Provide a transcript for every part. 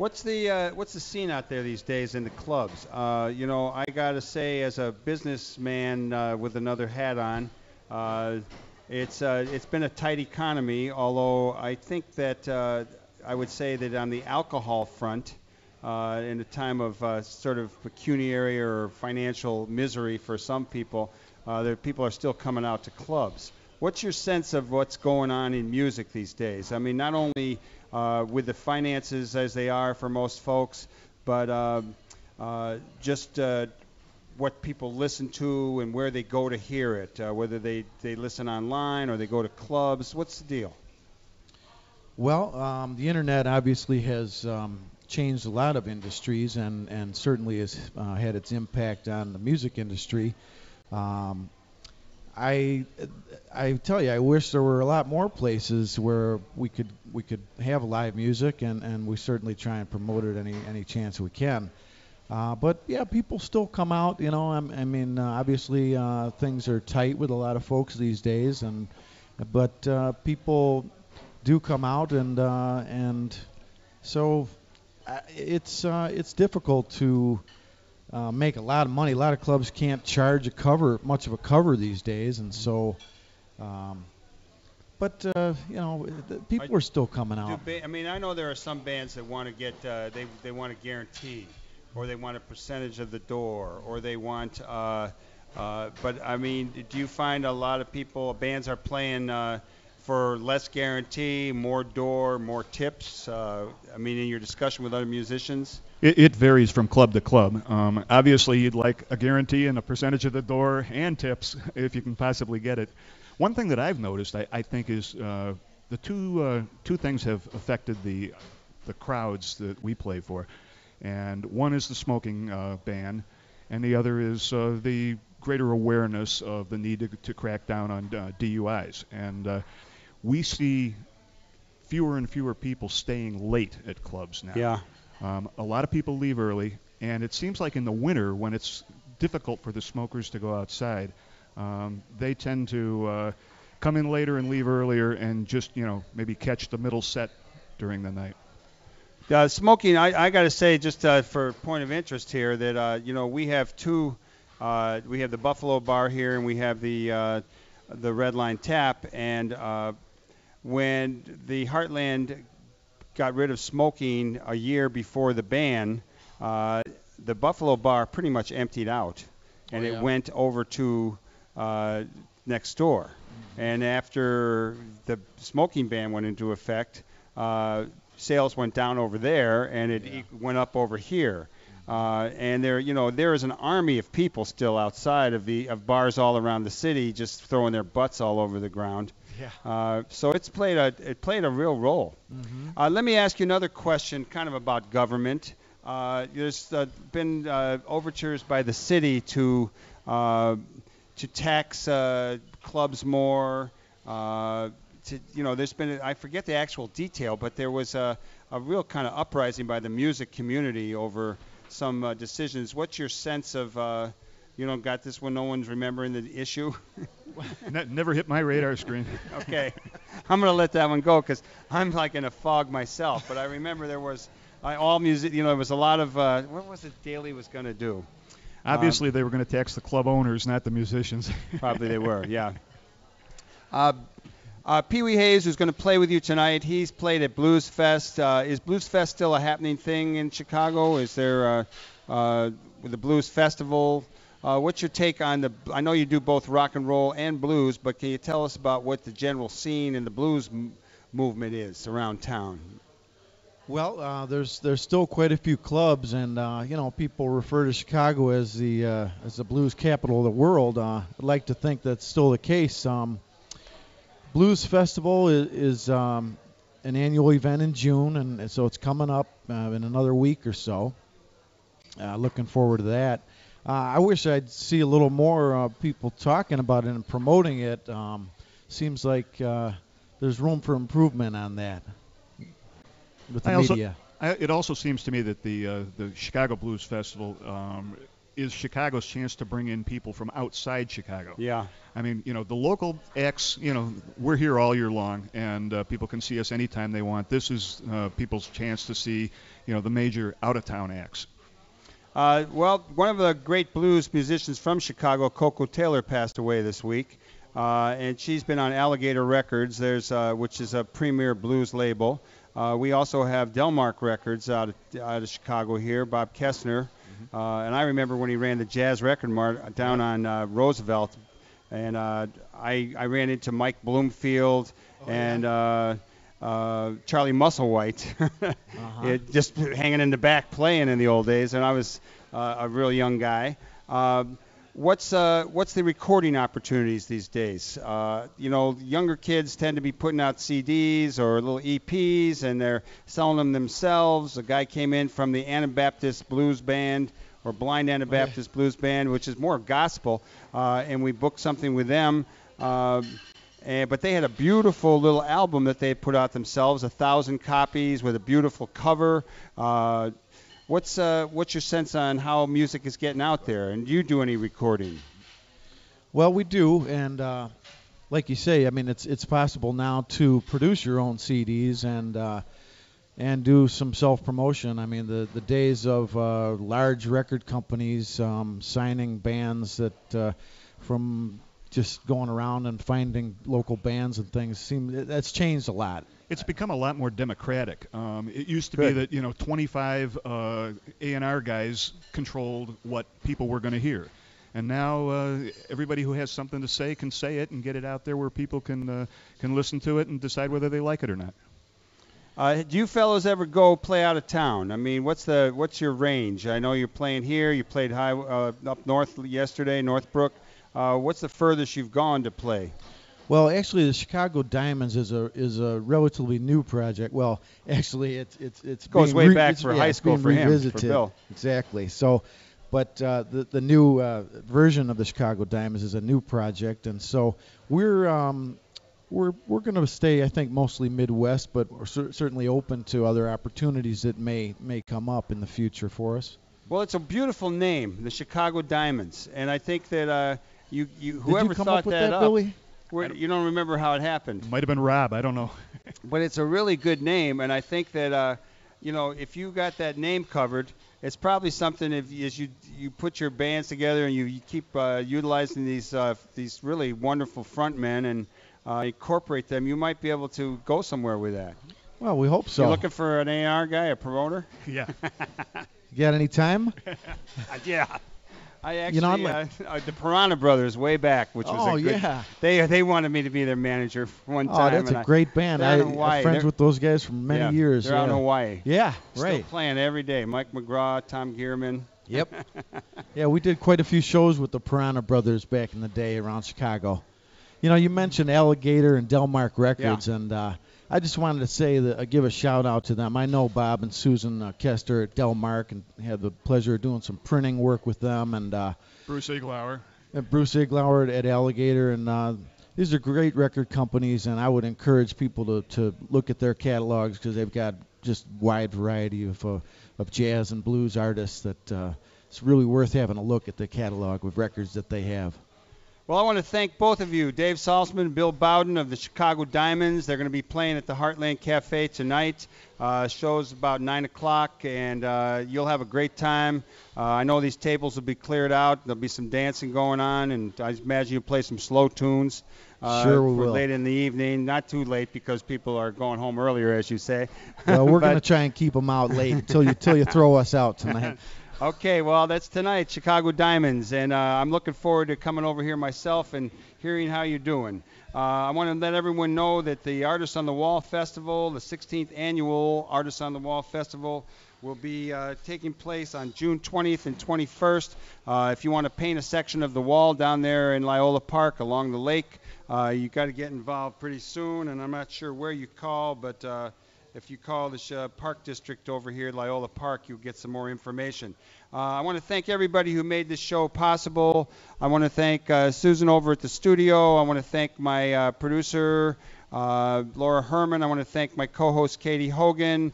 What's the scene out there these days in the clubs? I gotta say, as a businessman with another hat on, uh, it's been a tight economy. Although I think that I would say that on the alcohol front, in a time of sort of pecuniary or financial misery for some people, people are still coming out to clubs. What's your sense of what's going on in music these days? I mean, not only with the finances as they are for most folks, but just what people listen to and where they go to hear it, whether they listen online or they go to clubs. What's the deal? Well, the internet obviously has changed a lot of industries and certainly has had its impact on the music industry. Um, I I tell you, I wish there were a lot more places where we could have live music, and we certainly try and promote it any chance we can. But yeah, people still come out. I mean, obviously things are tight with a lot of folks these days, but people do come out, and so it's difficult to make a lot of money. A lot of clubs can't charge much of a cover these days, and so. Um, but people are still coming out. I mean, I know there are some bands that want to get they want a guarantee, or they want a percentage of the door, or they want. But I mean, do you find a lot of bands are playing for less guarantee, more door, more tips? I mean, in your discussion with other musicians. It varies from club to club. Obviously, you'd like a guarantee and a percentage of the door and tips if you can possibly get it. One thing that I've noticed, I think, is the two things have affected the crowds that we play for, and one is the smoking ban, and the other is the greater awareness of the need to crack down on DUIs. And we see fewer and fewer people staying late at clubs now. Yeah. A lot of people leave early, and it seems like in the winter, when it's difficult for the smokers to go outside, they tend to come in later and leave earlier and just, maybe catch the middle set during the night. Smoking, I got to say, just for point of interest here, that we have two. We have the Buffalo Bar here, and we have the Red Line Tap. And when the Heartland got rid of smoking a year before the ban, the Buffalo Bar pretty much emptied out, and it went over to next door. And after the smoking ban went into effect, sales went down over there, and it went up over here. And there is an army of people still outside of bars all around the city, just throwing their butts all over the ground. Yeah. So it played a real role. Mm-hmm. Let me ask you another question, kind of about government. There's been overtures by the city to tax clubs more. There's been, I forget the actual detail, but there was a real kind of uprising by the music community over some decisions. What's your sense of, got this one, no one's remembering the issue? Never hit my radar screen. Okay. I'm going to let that one go because I'm like in a fog myself. But I remember there was all music, there was a lot of, what was it Daley was going to do? Obviously, they were going to tax the club owners, not the musicians. Probably they were, yeah. Pee Wee Hayes, who's going to play with you tonight, he's played at Bluesfest. Is Bluesfest still a happening thing in Chicago? Is there with the Blues Festival? What's your take on I know you do both rock and roll and blues, but can you tell us about what the general scene in the blues movement is around town? Well, there's still quite a few clubs, and people refer to Chicago as the blues capital of the world. I'd like to think that's still the case. Blues Festival is an annual event in June, and so it's coming up in another week or so. Looking forward to that. I wish I'd see a little more people talking about it and promoting it. Seems like there's room for improvement on that with the media. It also seems to me that the Chicago Blues Festival is Chicago's chance to bring in people from outside Chicago. Yeah. I mean, the local acts, we're here all year long, and people can see us anytime they want. This is people's chance to see, the major out-of-town acts. Well, one of the great blues musicians from Chicago, Coco Taylor, passed away this week, and she's been on Alligator Records, which is a premier blues label. We also have Delmark Records out of Chicago here, Bob Kessner, and I remember when he ran the Jazz Record Mart down on Roosevelt, and I ran into Mike Bloomfield and Charlie Musselwhite, just hanging in the back playing in the old days, and I was a real young guy. What's the recording opportunities these days? Younger kids tend to be putting out CDs or little EPs, and they're selling them themselves. A guy came in from the Anabaptist Blues Band, or Blind Anabaptist Blues Band, which is more gospel, and we booked something with them. But they had a beautiful little album that they put out themselves, 1,000 copies with a beautiful cover. What's your sense on how music is getting out there? And do you do any recording? Well, we do, and like you say, I mean, it's possible now to produce your own CDs and do some self-promotion. I mean, the days of large record companies signing bands that from just going around and finding local bands and things, that's changed a lot. It's become a lot more democratic. It used to be that 25 A&R guys controlled what people were going to hear, and now everybody who has something to say can say it and get it out there where people can listen to it and decide whether they like it or not. Do you fellows ever go play out of town? I mean, what's your range? I know you're playing here. You played up north yesterday, Northbrook. What's the furthest you've gone to play? Well, actually, the Chicago Diamonds is a relatively new project. Well, actually, it goes way back for high school for him, for Bill. Exactly. So, but the new version of the Chicago Diamonds is a new project, and so we're going to stay, I think, mostly Midwest, but we're certainly open to other opportunities that may come up in the future for us. Well, it's a beautiful name, the Chicago Diamonds, and I think that whoever Did you come thought up with that up, Billy? You don't remember how it happened. Might have been Rob. I don't know. But it's a really good name, and I think that if you got that name covered, it's probably something as you put your bands together and you keep utilizing these really wonderful frontmen and incorporate them, you might be able to go somewhere with that. Well, we hope so. You looking for an A&R guy, a promoter? Yeah. You got any time? Yeah. I actually, the Piranha Brothers way back, which was they wanted me to be their manager for one time. Oh, that's a great band. I'm friends with those guys for many years. They're out in Hawaii. Yeah, Still playing every day. Mike McGraw, Tom Gierman. Yep. Yeah, we did quite a few shows with the Piranha Brothers back in the day around Chicago. You mentioned Alligator and Delmark Records, and I just wanted to say give a shout out to them. I know Bob and Susan Kester at Delmark, and had the pleasure of doing some printing work with them, and Bruce Iglauer. Bruce Iglauer at Alligator, and these are great record companies, and I would encourage people to look at their catalogs because they've got just wide variety of jazz and blues artists that it's really worth having a look at the catalog of records that they have. Well, I want to thank both of you, Dave Salzman and Bill Bowden of the Chicago Diamonds. They're going to be playing at the Heartland Cafe tonight. Show's about 9 o'clock, and you'll have a great time. I know these tables will be cleared out. There'll be some dancing going on, and I imagine you'll play some slow tunes sure we will. Late in the evening. Not too late because people are going home earlier, as you say. Well, we're going to try and keep them out late until you throw us out tonight. Okay, well, that's tonight, Chicago Diamonds, and I'm looking forward to coming over here myself and hearing how you're doing. I want to let everyone know that the Artists on the Wall Festival, the 16th annual Artists on the Wall Festival, will be taking place on June 20th and 21st. If you want to paint a section of the wall down there in Loyola Park along the lake, you got to get involved pretty soon, and I'm not sure where you call, but if you call the Park District over here at Loyola Park, you'll get some more information. I want to thank everybody who made this show possible. I want to thank Susan over at the studio. I want to thank my producer, Laura Herman. I want to thank my co-host Katie Hogan,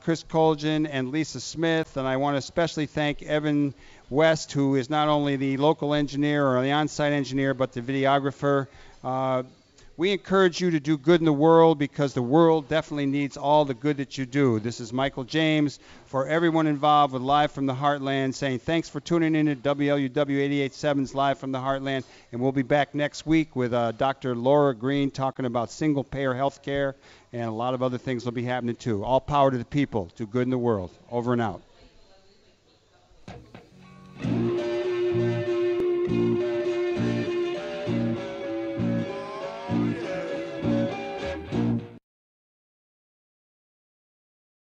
Chris Colgan, and Lisa Smith. And I want to especially thank Evan West, who is not only the local engineer or the on-site engineer, but the videographer. We encourage you to do good in the world because the world definitely needs all the good that you do. This is Michael James for everyone involved with Live from the Heartland saying thanks for tuning in to WLUW 88.7's Live from the Heartland. And we'll be back next week with Dr. Laura Green talking about single-payer health care, and a lot of other things will be happening too. All power to the people. Do good in the world. Over and out.